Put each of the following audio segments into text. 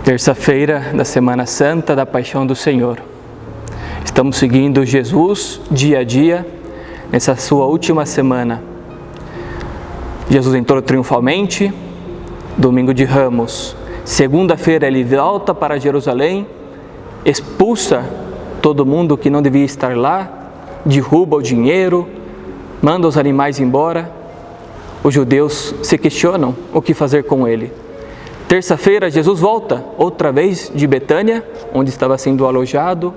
Terça-feira da Semana Santa da Paixão do Senhor. Estamos seguindo Jesus dia a dia nessa sua última semana. Jesus entrou triunfalmente, domingo de Ramos. Segunda-feira ele volta para Jerusalém, expulsa todo mundo que não devia estar lá, derruba o dinheiro, manda os animais embora. Os judeus se questionam o que fazer com ele. Terça-feira, Jesus volta outra vez de Betânia, onde estava sendo alojado,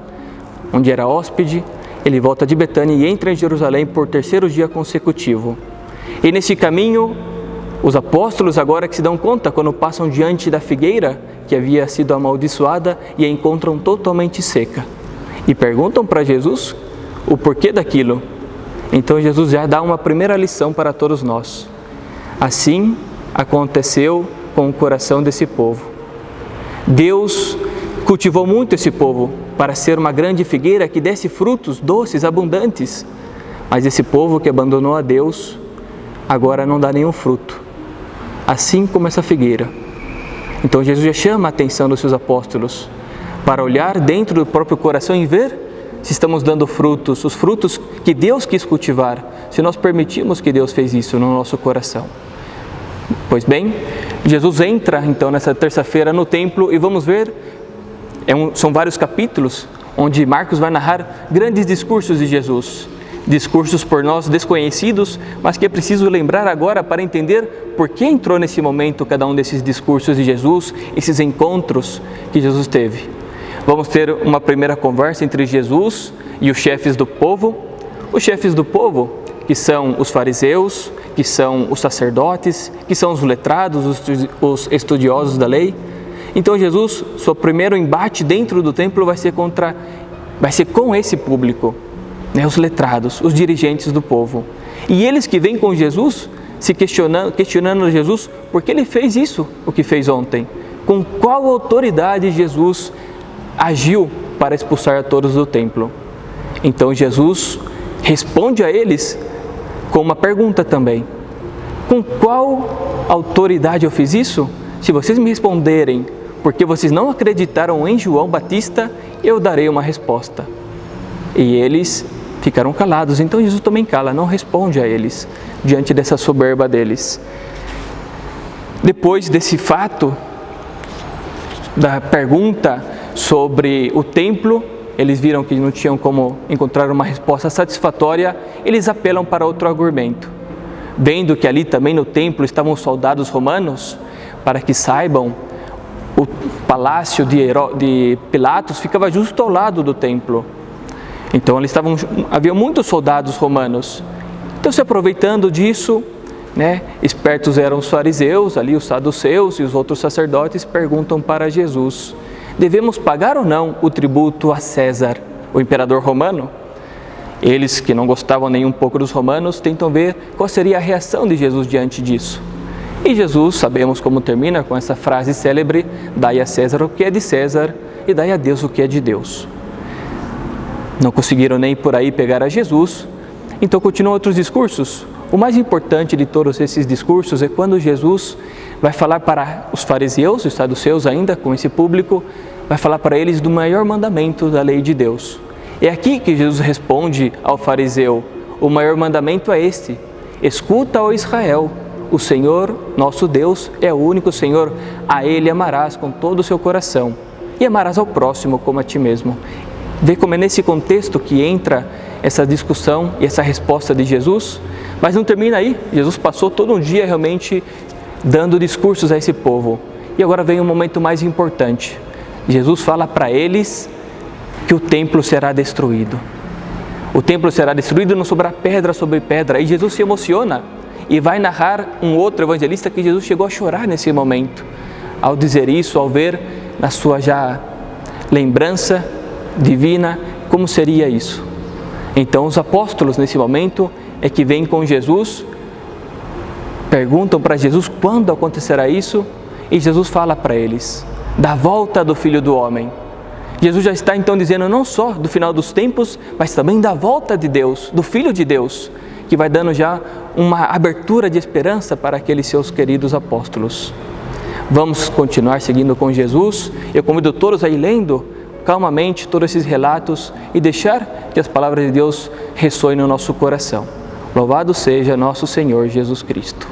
onde era hóspede. Ele volta de Betânia e entra em Jerusalém por terceiro dia consecutivo. E nesse caminho, os apóstolos agora que se dão conta, quando passam diante da figueira, que havia sido amaldiçoada, e a encontram totalmente seca. E perguntam para Jesus o porquê daquilo. Então Jesus já dá uma primeira lição para todos nós. Assim aconteceu com o coração desse povo. Deus cultivou muito esse povo para ser uma grande figueira que desse frutos doces, abundantes. Mas esse povo que abandonou a Deus, agora não dá nenhum fruto. Assim como essa figueira. Então Jesus já chama a atenção dos seus apóstolos para olhar dentro do próprio coração e ver se estamos dando frutos, os frutos que Deus quis cultivar, se nós permitimos que Deus fez isso no nosso coração. Pois bem, Jesus entra então nessa terça-feira no templo e vamos ver, são vários capítulos onde Marcos vai narrar grandes discursos de Jesus. Discursos por nós desconhecidos, mas que é preciso lembrar agora para entender por que entrou nesse momento cada um desses discursos de Jesus, esses encontros que Jesus teve. Vamos ter uma primeira conversa entre Jesus e os chefes do povo. Os chefes do povo, que são os fariseus, que são os sacerdotes, que são os letrados, os estudiosos da lei. Então Jesus, seu primeiro embate dentro do templo vai ser com esse público, né, os letrados, os dirigentes do povo. E eles que vêm com Jesus, se questionando Jesus, por que ele fez isso, o que fez ontem? Com qual autoridade Jesus agiu para expulsar a todos do templo? Então Jesus responde a eles com uma pergunta também. Com qual autoridade eu fiz isso? Se vocês me responderem, porque vocês não acreditaram em João Batista, eu darei uma resposta. E eles ficaram calados. Então Jesus também cala, não responde a eles, diante dessa soberba deles. Depois desse fato, da pergunta sobre o templo, eles viram que não tinham como encontrar uma resposta satisfatória, eles apelam para outro argumento. Vendo que ali também no templo estavam os soldados romanos, para que saibam, o palácio de Pilatos ficava justo ao lado do templo. Então havia muitos soldados romanos. Então, se aproveitando disso, espertos eram os fariseus, ali os saduceus e os outros sacerdotes perguntam para Jesus: devemos pagar ou não o tributo a César, o imperador romano? Eles, que não gostavam nem um pouco dos romanos, tentam ver qual seria a reação de Jesus diante disso. E Jesus, sabemos como termina com essa frase célebre: dai a César o que é de César e dai a Deus o que é de Deus. Não conseguiram nem por aí pegar a Jesus, então continuam outros discursos. O mais importante de todos esses discursos é quando Jesus vai falar para os fariseus, os saduceus ainda, com esse público, vai falar para eles do maior mandamento da lei de Deus. É aqui que Jesus responde ao fariseu: o maior mandamento é este: escuta, ó Israel, o Senhor, nosso Deus, é o único Senhor, a Ele amarás com todo o seu coração e amarás ao próximo como a ti mesmo. Vê como é nesse contexto que entra essa discussão e essa resposta de Jesus, mas não termina aí. Jesus passou todo um dia realmente dando discursos a esse povo. E agora vem um momento mais importante. Jesus fala para eles que o templo será destruído. O templo será destruído e não sobrar pedra sobre pedra. E Jesus se emociona e vai narrar um outro evangelista que Jesus chegou a chorar nesse momento. Ao dizer isso, ao ver na sua já lembrança divina, como seria isso? Então os apóstolos nesse momento é que vêm com Jesus, perguntam para Jesus quando acontecerá isso, e Jesus fala para eles da volta do Filho do Homem. Jesus já está então dizendo não só do final dos tempos, mas também da volta de Deus, do Filho de Deus, que vai dando já uma abertura de esperança para aqueles seus queridos apóstolos. Vamos continuar seguindo com Jesus. Eu convido todos a ir lendo calmamente todos esses relatos e deixar que as palavras de Deus ressoem no nosso coração. Louvado seja nosso Senhor Jesus Cristo.